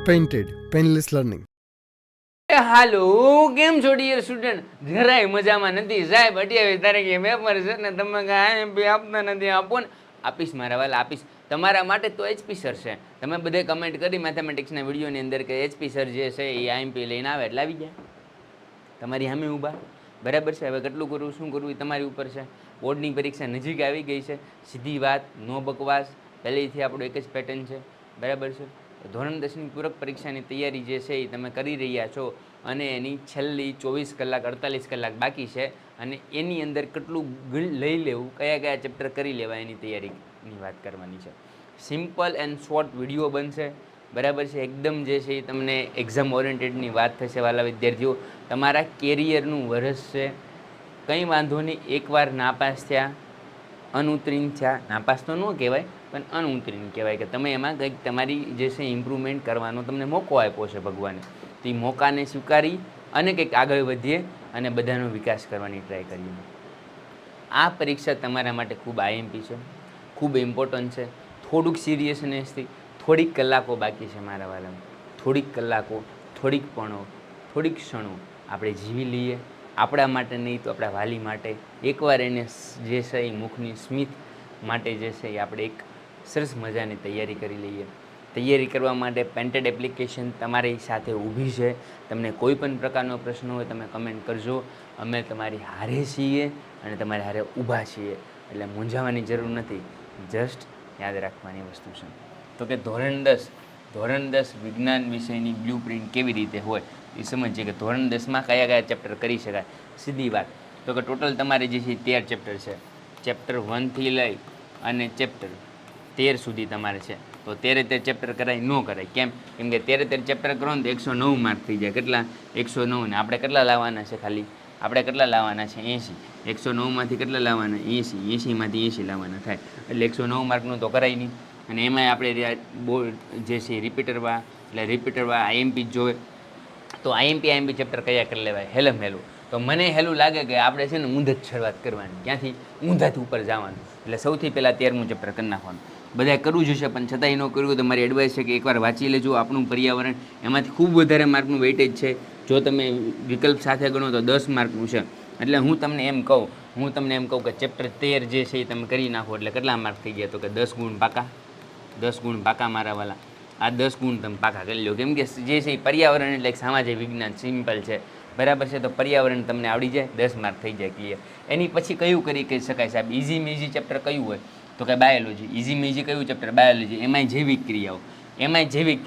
Painted, Painless Learning. હાલો કેમ છો dear student? જરાય મજામાં નથી સાહેબ. 28 તારીખે પેપર છે ને તમે એમપી આપતા નથી. આપો ને. આપીશ મારા વાલા, આપીશ તમારા માટે. તો એચપી સર છે. તમે બધે કમેન્ટ કરી મેથેમેટિક્સના વિડીયોની અંદર કે એચપી સર જે છે એ આઈએમપી લઈને આવે એટલે આવી જાય તમારી સામે ઊભા. બરાબર છે. હવે કેટલું કરવું શું કરવું એ તમારી ઉપર છે. બોર્ડની પરીક્ષા નજીક આવી ગઈ છે. સીધી વાત, નો બકવાસ. પહેલેથી આપણું એક જ પેટર્ન છે. બરાબર છે. ધોરણ 10ની પૂરક પરીક્ષાની તૈયારી જે છે એ તમે કરી રહ્યા છો અને એની છેલ્લી 24 કલાક 48 કલાક બાકી છે અને એની અંદર કેટલું લઈ લેવું, કયા કયા ચેપ્ટર કરી લેવા એની તૈયારીની વાત કરવાની છે. સિમ્પલ એન્ડ શોર્ટ વિડીયો બનશે. બરાબર છે. એકદમ જે છે એ તમને એક્ઝામ ઓરિએન્ટેડની વાત થશે વાલા વિદ્યાર્થીઓ. તમારા કેરિયરનું વર્ષ છે. કંઈ વાંધો નહીં. એકવાર નાપાસ થયા, અનુત્તીર્ણ થયા, નાપાસ તો ન કહેવાય પણ અનુત્તીર્ણ કહેવાય કે તમે એમાં કંઈક તમારી જે છે ઇમ્પ્રુવમેન્ટ કરવાનો તમને મોકો આપ્યો છે ભગવાને. તો એ મોકાને સ્વીકારી અને કંઈક આગળ વધીએ અને બધાનો વિકાસ કરવાની ટ્રાય કરીએ. આ પરીક્ષા તમારા માટે ખૂબ આઈએમપી છે, ખૂબ ઇમ્પોર્ટન્ટ છે. થોડુંક સિરિયસનેસથી થોડીક કલાકો બાકી છે મારા વાલામાં. થોડીક કલાકો, થોડીક પણો, થોડીક ક્ષણો આપણે જીવી લઈએ. આપણા માટે નહીં તો આપણા વાલી માટે. એકવાર એને જે છે એ મુખની સ્મિત માટે જે છે એ આપણે એક સરસ મજાની તૈયારી કરી લઈએ. તૈયારી કરવા માટે પેન્ટેડ એપ્લિકેશન તમારી સાથે ઊભી છે. તમને કોઈ પણ પ્રકારનો પ્રશ્ન હોય તમે કમેન્ટ કરજો. અમે તમારી હારે છીએ અને તમારી હારે ઊભા છીએ. એટલે મૂંઝાવાની જરૂર નથી. જસ્ટ યાદ રાખવાની વસ્તુ છે તો કે ધોરણ 10 વિજ્ઞાન વિષયની બ્લુ પ્રિન્ટ કેવી રીતે હોય એ સમજીએ કે ધોરણ 10માં કયા કયા ચેપ્ટર કરી શકાય. સીધી વાત તો કે ટોટલ તમારે જે છે 13 ચેપ્ટર છે. ચેપ્ટર 1થી લઈ અને ચેપ્ટર 13 સુધી તમારે છે. તો 13 ચેપ્ટર કરાય ન કરાય. કેમ કે 13 ચેપ્ટર કરો ને તો 109 માર્ક થઈ જાય. કેટલા? 109. ને આપણે કેટલા લાવવાના છે? ખાલી આપણે કેટલા લાવવાના છે? 80. 109માંથી કેટલા લાવવાના? 80. 80માંથી 80 લાવવાના થાય. એટલે 109 માર્કનું તો કરાય નહીં. અને એમાંય આપણે બોર્ડ જે છે રિપીટરમાં, એટલે રિપીટરમાં આઈએમપી જ જોવે. તો આઈએમપી ચેપ્ટર કયા કરી લેવાય? હેલું. તો મને હેલું લાગે કે આપણે છે ને ઊંધ જ શરૂઆત કરવાની. ક્યાંથી? ઊંધાથી ઉપર જવાનું. એટલે સૌથી પહેલાં 13મું ચેપ્ટર કરી નાખવાનું. બધાએ કરવું જશે પણ છતાંય ન કરવું તો મારી એડવાઇસ છે કે એકવાર વાંચી લેજો. આપણું પર્યાવરણ એમાંથી ખૂબ વધારે માર્કનું વેઇટેજ છે. જો તમે વિકલ્પ સાથે ગણો તો 10 માર્કનું છે. એટલે હું તમને એમ કહું કે ચેપ્ટર 13 જે છે એ તમે કરી નાખો એટલે કેટલા માર્ક થઈ ગયા? તો કે 10 ગુણ પાકા. 10 ગુણ પાકા મારા વાલા. આ 10 ગુણ તમે પાકા કરી લો. કેમ કે જે છે એ પર્યાવરણ એટલે એક સામાજિક વિજ્ઞાન સિમ્પલ છે. બરાબર છે. તો પર્યાવરણ તમને આવડી જાય, 10 માર્ક થઈ જાય ક્લિયર. એની પછી કયું કહી શકાય સાહેબ? ઇઝી ચેપ્ટર કયું હોય? તો કે બાયોલોજી. ઇઝી કયું ચેપ્ટર? બાયોલોજી. એમાંય જૈવિક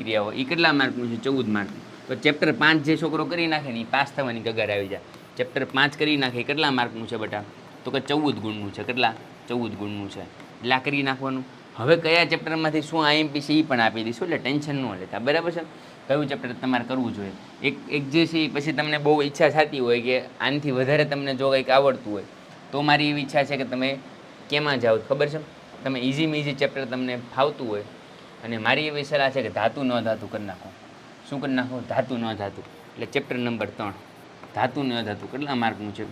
ક્રિયાઓ એ કેટલા માર્કનું છે? 14 માર્કનું. તો ચેપ્ટર 5 જે છોકરો કરી નાખે ને એ પાસ થવાની ગગાર આવી જાય. ચેપ્ટર 5 કરી નાખે કેટલા માર્કનું છે બેટા? તો કે 14 ગુણનું છે. કેટલા? 14 ગુણનું છે. એટલે આ કરી નાખવાનું. હવે કયા ચેપ્ટરમાંથી શું આઈએમપી છે એ પણ આપી દઈશું. એટલે ટેન્શન ન લેતા. બરાબર છે. કયું ચેપ્ટર તમારે કરવું જોઈએ? એક જે છે પછી તમને બહુ ઈચ્છા થતી હોય કે આનાથી વધારે તમને જો કંઈક આવડતું હોય તો મારી એવી ઈચ્છા છે કે તમે કેમાં જાઓ ખબર છે? તમે ઇઝી ચેપ્ટર તમને ફાવતું હોય અને મારી એવી સલાહ છે કે ધાતુ ન ધાતુ કરી નાખો. શું કરી નાખો? ધાતુ ન ધાતુ. એટલે ચેપ્ટર નંબર 3 ધાતુ ન ધાતુ. કેટલા માર્કનું છે?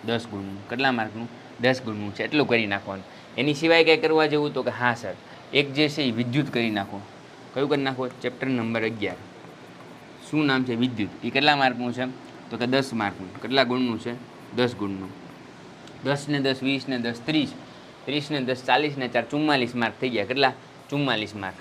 10 ગુણનું. કેટલા માર્કનું? 10 ગુણનું છે. એટલું કરી નાખવાનું. એની સિવાય કંઈ કરવા જેવું તો કે હા સર એક જે છે એ વિદ્યુત કરી નાખો. કયું કરી નાખો? Chapter number 11. શું નામ છે? વિદ્યુત. એ કેટલા માર્કનું છે? તો કે 10 માર્કનું. કેટલા ગુણનું છે? 10 ગુણનું. 10 ને 10 20 ને 10 30. 30 ને 10 40 ને 4 44 માર્ક થઈ ગયા. કેટલા? 44 માર્ક.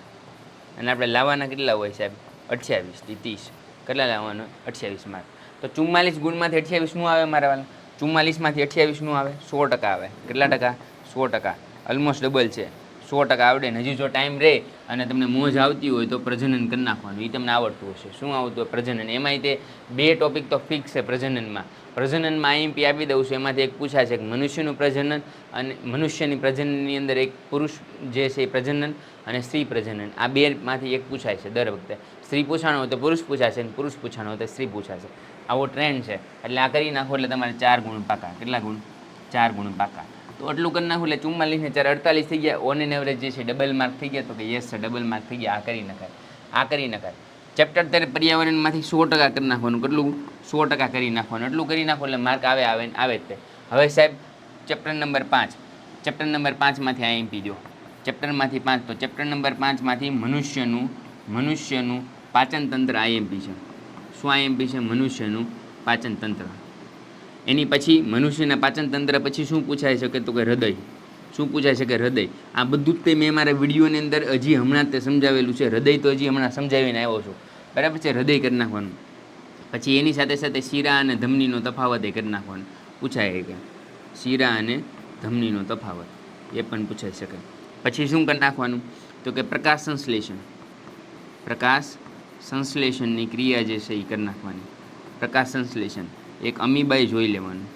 અને આપણે લાવવાના કેટલા હોય સાહેબ? 28 થી 30. કેટલા લાવવાનો? 28 માર્ક. તો 44 ગુણમાંથી 28 નું આવે મારા વાળા? 44માંથી 28 નું આવે? 100% આવે. કેટલા ટકા? 100%. ઓલમોસ્ટ ડબલ છે. 100% આવડે ને હજી જો ટાઈમ રહે અને તમને મોજ આવતી હોય તો પ્રજનન કરી નાખવાનું. એ તમને આવડતું હશે. શું આવતું હોય? પ્રજનન. એમાંય તે 2 ટોપિક તો ફિક્સ છે પ્રજનનમાં. આઈએમપી આપી દઉં છું. એમાંથી એક પૂછાય છે કે મનુષ્યનું પ્રજનન અને મનુષ્યની પ્રજનનની અંદર એક પુરુષ જે છે એ પ્રજનન અને સ્ત્રી પ્રજનન. આ 2માંથી એક પૂછાય છે દર વખતે. સ્ત્રી પૂછાણો હોય તો પુરુષ પૂછાશે અને પુરુષ પૂછાણો હોય તો સ્ત્રી પૂછાશે. આવો ટ્રેન્ડ છે. એટલે આ કરી નાખો એટલે તમારે 4 ગુણ પાકા. કેટલા ગુણ? 4 ગુણ પાકા. તો એટલું કરી નાખું એટલે 44 ને 4 48 થઈ ગયા. ઓન એન એવરેજ જે છે ડબલ માર્ક થઈ ગયા. તો કે યસ સર ડબલ માર્ક થઈ ગયા. આ કરી નખાય. ચેપ્ટર 13 પર્યાવરણમાંથી 100% કરી નાખવાનું. કેટલું? 100% કરી નાખવાનું. એટલું કરી નાખો એટલે માર્ક આવે જ તે. હવે સાહેબ ચેપ્ટર નંબર 5. ચેપ્ટર નંબર 5માંથી આઈએમપી દો. ચેપ્ટરમાંથી 5 તો ચેપ્ટર નંબર 5માંથી મનુષ્યનું પાચન તંત્ર આઈએમપી છે. શું આઈએમપી છે? મનુષ્યનું પાચન તંત્ર. એની પછી મનુષ્યના પાચન તંત્ર પછી શું પૂછાઈ શકે? તો કે હૃદય. શું પૂછાઈ શકે? હૃદય. આ બધું જ તે મેં મારા વિડીયોની અંદર હજી હમણાં તે સમજાવેલું છે. હૃદય તો હજી હમણાં સમજાવીને આવ્યો છું, બરાબર છે? હૃદય કરી નાખવાનું. પછી એની સાથે સાથે શીરા અને ધમનીનો તફાવત એ કરી નાખવાનો પૂછાય કે શીરા અને ધમનીનો તફાવત એ પણ પૂછાઈ શકે. પછી શું કરી નાખવાનું? તો કે પ્રકાશ સંશ્લેષણ. પ્રકાશ સંશ્લેષણની ક્રિયા જે છે એ કરી નાખવાની. પ્રકાશ સંશ્લેષણ એક અમીબાઈ જોઈ લેવાનું.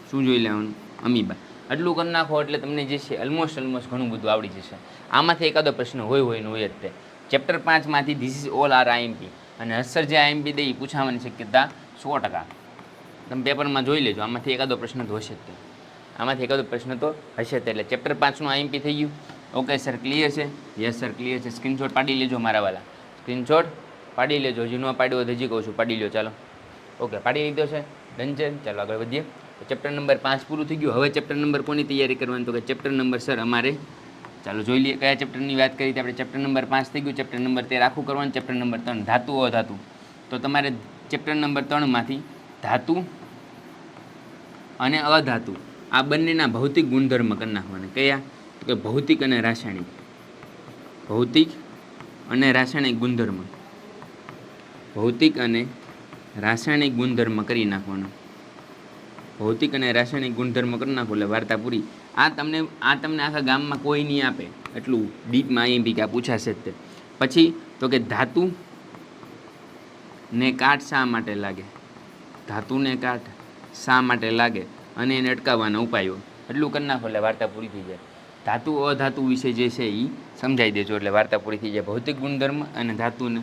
શું જોઈ લેવાનું? અમીબા. આટલું કરી નાખો એટલે તમને જે છે ઓલમોસ્ટ ઘણું બધું આવડી જશે. આમાંથી એકાદો પ્રશ્ન હોય ને હોય જ તે. ચેપ્ટર 5માંથી this is all are IMP અને હસર જે આઈએમપી દે એ પૂછાવાની શક્યતા 100%. તમે પેપરમાં જોઈ લેજો, આમાંથી એકાદો પ્રશ્ન તો હશે જ તે. આમાંથી એકાદો પ્રશ્ન તો હશે જ. એટલે ચેપ્ટર 5નું આઈએમપી થઈ ગયું. ઓકે સર, ક્લિયર છે? યસ સર, ક્લિયર છે. સ્ક્રીનશોટ પાડી લેજો મારા વાલા, સ્ક્રીનશોટ પાડી લેજો. હજી ન પાડ્યો હોય હજી કહું છું, પાડી લો. ચાલો, ઓકે, પાડી લીધો છે. ડન છે. ચાલો આગળ વધીએ. તો ચેપ્ટર નંબર 5 પૂરું થઈ ગયું. હવે ચેપ્ટર નંબર કોની તૈયારી કરવાની? તો કે ચેપ્ટર નંબર સર અમારે, ચાલો જોઈ લઈએ કયા ચેપ્ટરની વાત કરી. આપણે ચેપ્ટર નંબર 5 થઈ ગયું. ચેપ્ટર નંબર 13 આખું કરવાનું. ચેપ્ટર નંબર 3 ધાતુ અધાતુ. તો તમારે ચેપ્ટર નંબર 3માંથી ધાતુ અને અધાતુ આ બંનેના ભૌતિક ગુણધર્મ કરી નાખવાના. કયા? તો કે ભૌતિક અને રાસાયણિક. ભૌતિક અને રાસાયણિક ગુણધર્મ. ભૌતિક અને રાસાયણિક ગુણધર્મ કરી નાખવાનો. ભૌતિક અને રાસાયણિક ગુણધર્મ કરી નાખો એટલે વાર્તા પૂરી. આ તમને આખા ગામમાં કોઈ નહીં આપે એટલું ડીપમાં આઈએમપી કે આ પૂછાશે જ તે. પછી તો કે ધાતુ ને કાટ શા માટે લાગે? ધાતુને કાટ શા માટે લાગે અને એને અટકાવવાના ઉપાયો. એટલું કરી નાખો એટલે વાર્તા પૂરી થઈ જાય. ધાતુ અધાતુ વિશે જે છે એ સમજાવી દેજો એટલે વાર્તા પૂરી થઈ જાય. ભૌતિક ગુણધર્મ અને ધાતુને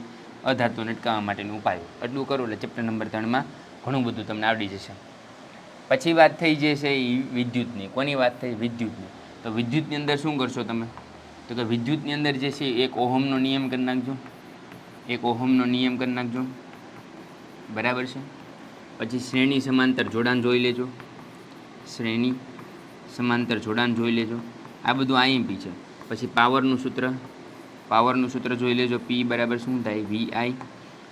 અધાતુને અટકાવવા માટેનો ઉપાયો. એટલું કરો એટલે ચેપ્ટર નંબર 3માં ઘણું બધું તમને આવડી જશે. પછી વાત થઈ જે છે એ વિદ્યુતની. કોની વાત થઈ? વિદ્યુતની. તો વિદ્યુતની અંદર શું કરશો તમે? તો કે વિદ્યુતની અંદર જે છે એક ઓહમનો નિયમ કરી નાખજો. એક ઓહમનો નિયમ કરી નાખજો, બરાબર છે. પછી શ્રેણી સમાંતર જોડાણ જોઈ લેજો. શ્રેણી સમાંતર જોડાણ જોઈ લેજો. આ બધું આઈએમપી છે. પછી પાવરનું સૂત્ર જોઈ લેજો. પી બરાબર શું થાય? વીઆઈ.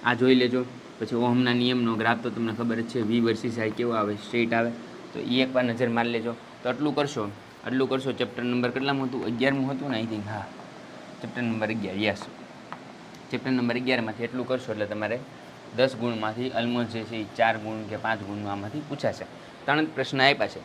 આ જોઈ લેજો. પછી ઓહમના નિયમનો ગ્રાફ તો તમને ખબર જ છે. વી વર્સિસ આઈ કેવો આવે? સ્ટ્રેટ આવે. તો એ એકવાર નજર મારી લેજો. તો આટલું કરશો. ચેપ્ટર નંબર કેટલામાં હતું? 11મું હતું ને આઈ થિંક. હા, chapter number 11. Yes, chapter number 11માંથી એટલું કરશો એટલે તમારે 10 ગુણમાંથી ઓલમોસ્ટ જે છે એ 4 ગુણ કે 5 ગુણનું આમાંથી પૂછાશે. 3 પ્રશ્ન આપ્યા છે.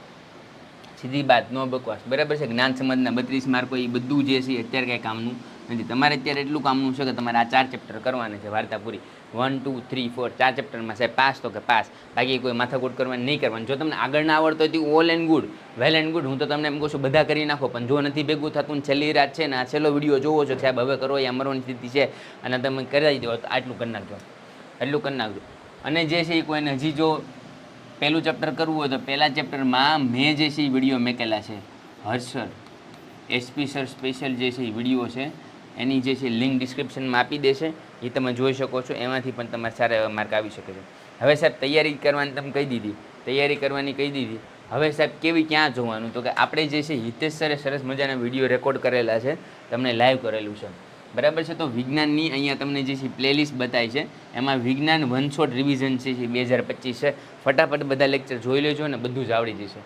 સીધી બાત, નો બકવાસ, બરાબર છે. જ્ઞાન સમાજના 32 માર્કો એ બધું જે છે અત્યારે કાંઈ કામનું નથી. તમારે અત્યારે એટલું કામનું છે કે તમારે આ 4 ચેપ્ટર કરવાના છે. વાર્તા પૂરી. 1, 2, 3, 4 4 ચેપ્ટરમાં સાહેબ પાસ તો કે પાસ. બાકી કોઈ માથાકૂટ કરવાની નહીં કરવાની. જો તમને આગળ ના આવડતો હોય તો all and good, well and good. હું તો તમને એમ કહું છું બધા કરી નાખો, પણ જો નથી ભેગું થતું ને છેલ્લી રાત છે ને આ છેલ્લો વિડીયો જોવો છો સાહેબ, હવે કરો, એ મરવાની સ્થિતિ છે અને તમે કરી દો તો આટલું કરી નાખજો. એટલું કરી નાખજો. અને જે છે એ કોઈને હજી જો પહેલું ચેપ્ટર કરવું હોય તો પહેલાં ચેપ્ટરમાં મેં જે છે એ વિડીયો મેકેલા છે. હર્ષર એસપી સર સ્પેશિયલ જે છે એ વિડીયો છે એની જે છે લિંક ડિસ્ક્રિપ્શનમાં આપી દેશે, એ તમે જોઈ શકો છો. એમાંથી પણ તમારે સારા એવા માર્ક આવી શકે છે. હવે સાહેબ તૈયારી કરવાની તમે કહી દીધી. હવે સાહેબ કેવી ક્યાં જોવાનું? તો કે આપણે જે છે હિતેશ સરે સરસ મજાના વિડીયો રેકોર્ડ કરેલા છે, તમને લાઈવ કરેલું છે, બરાબર છે. તો વિજ્ઞાનની અહીંયા તમને જે છે પ્લેલિસ્ટ બતાવી છે, એમાં વિજ્ઞાન વન શોટ રિવિઝન છે 2025 છે. ફટાફટ બધા લેક્ચર જોઈ લેજો ને બધું જ આવડી જશે.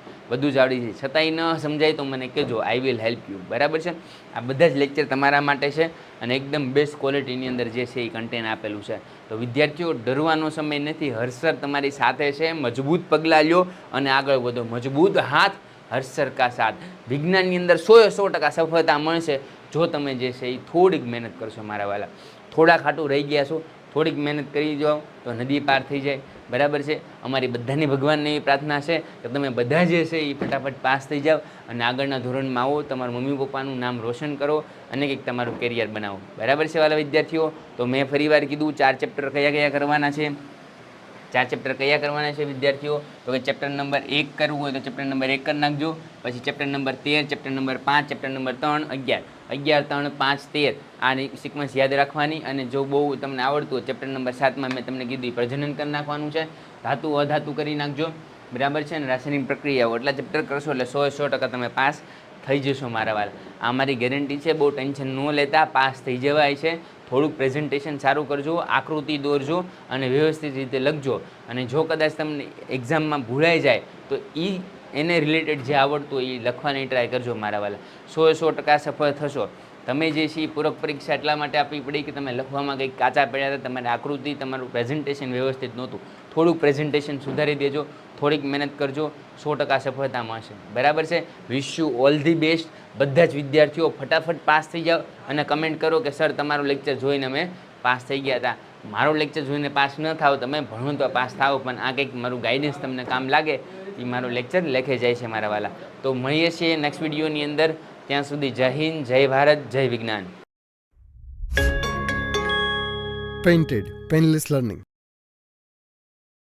છતાંય ન સમજાય તો મને કહેજો, આઈ વિલ હેલ્પ યુ, બરાબર છે. આ બધા જ લેક્ચર તમારા માટે છે અને એકદમ બેસ્ટ ક્વોલિટીની અંદર જે છે એ કન્ટેન્ટ આપેલું છે. તો વિદ્યાર્થીઓ ડરવાનો સમય નથી. હર્ષર તમારી સાથે છે. મજબૂત પગલાં લ્યો અને આગળ વધો. મજબૂત હાથ હર્ષર કા સાથ. વિજ્ઞાનની અંદર 100% સફળતા મળશે જો તમે જે છે એ થોડીક મહેનત કરશો મારા વાલા. થોડા ખાટું રહી ગયા છો, થોડીક મહેનત કરી જાઓ તો નદી પાર થઈ જાય, બરાબર છે. અમારી બધાની ભગવાનને એવી પ્રાર્થના છે કે તમે બધા જે છે એ ફટાફટ પાસ થઈ જાઓ અને આગળના ધોરણમાં આવો, તમારા મમ્મી પપ્પાનું નામ રોશન કરો અને કંઈક તમારું કેરિયર બનાવો, બરાબર છે વાલા વિદ્યાર્થીઓ. તો મેં ફરીવાર કીધું 4 ચેપ્ટર કયા કરવાના છે. 4 ચેપ્ટર કયા કરવાના છે વિદ્યાર્થીઓ? તો કે ચેપ્ટર નંબર 1 કરવું હોય તો ચેપ્ટર નંબર 1 કરી નાખજો. પછી chapter number 13, chapter number 5, chapter number 3, 11, 3, 5, 13 આની સિક્વન્સ યાદ રાખવાની. અને જો બહુ તમને આવડતું હોય ચેપ્ટર નંબર 7માં મેં તમને કીધું પ્રજનન કરી નાખવાનું છે. ધાતુ અધાતુ કરી નાખજો, બરાબર છે. અને રાસાયણિક પ્રક્રિયાઓ એટલા ચેપ્ટર કરશો એટલે 100% તમે પાસ. થઈ જશો મારા વાલા. આ મારી ગેરંટી છે. બહુ ટેન્શન ન લેતા, પાસ થઈ જવાય છે. થોડુંક પ્રેઝન્ટેશન સારું કરજો, આકૃતિ દોરજો અને વ્યવસ્થિત રીતે લખજો. અને જો કદાચ તમને એક્ઝામમાં ભૂલાઈ જાય તો એને રિલેટેડ જે આવડતું હોય એ લખવાની ટ્રાય કરજો મારા વાલા. 100% સફળ થશો. તમે જે છે એ પૂરક પરીક્ષા એટલા માટે આપવી પડી કે તમે લખવામાં કંઈક કાચા પડ્યા હતા, તમારી આકૃતિ, તમારું પ્રેઝન્ટેશન વ્યવસ્થિત નહોતું. થોડુંક પ્રેઝન્ટેશન સુધારી દેજો, થોડીક મહેનત કરજો, 100% સફળતા મળશે. બરાબર છે. Wish you all the best. બધા જ વિદ્યાર્થીઓ ફટાફટ પાસ થઈ જાઓ અને કમેન્ટ કરો કે સર તમારું લેક્ચર જોઈને અમે પાસ થઈ ગયા હતા. મારો લેક્ચર જોઈને પાસ ન થાવ, તમે ભણો તો પાસ થાવ, પણ આ કંઈક મારું ગાઈડન્સ તમને કામ લાગે એ મારું લેક્ચર લેખે જાય છે મારા વાલા. તો મળીએ છીએ નેક્સ્ટ વિડીયોની અંદર. ત્યાં સુધી જય હિન્દ, જય ભારત, જય વિજ્ઞાન. Painted Painless Learning.